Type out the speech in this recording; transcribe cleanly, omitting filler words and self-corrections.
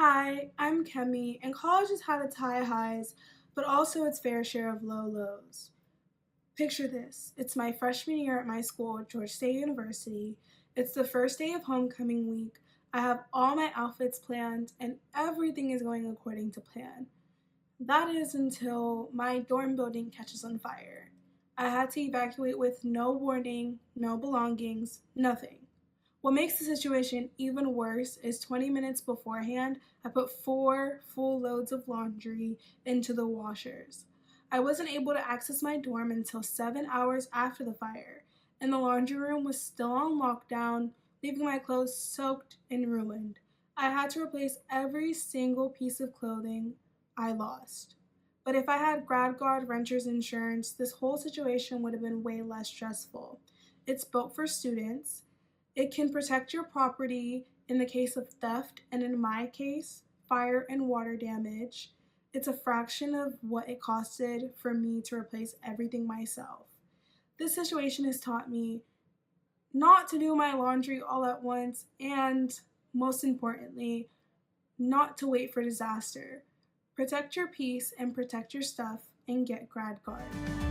Hi, I'm Kemi, and college has had its high highs, but also its fair share of low lows. Picture this. It's my freshman year at my school, Georgia State University. It's the first day of homecoming week. I have all my outfits planned, and everything is going according to plan. That is until my dorm building catches on fire. I had to evacuate with no warning, no belongings, nothing. What makes the situation even worse is 20 minutes beforehand, I put 4 full loads of laundry into the washers. I wasn't able to access my dorm until 7 hours after the fire, and the laundry room was still on lockdown, leaving my clothes soaked and ruined. I had to replace every single piece of clothing I lost. But if I had GradGuard renter's insurance, this whole situation would have been way less stressful. It's built for students. It can protect your property in the case of theft, and in my case, fire and water damage. It's a fraction of what it costed for me to replace everything myself. This situation has taught me not to do my laundry all at once, and most importantly, not to wait for disaster. Protect your peace and protect your stuff and get GradGuard.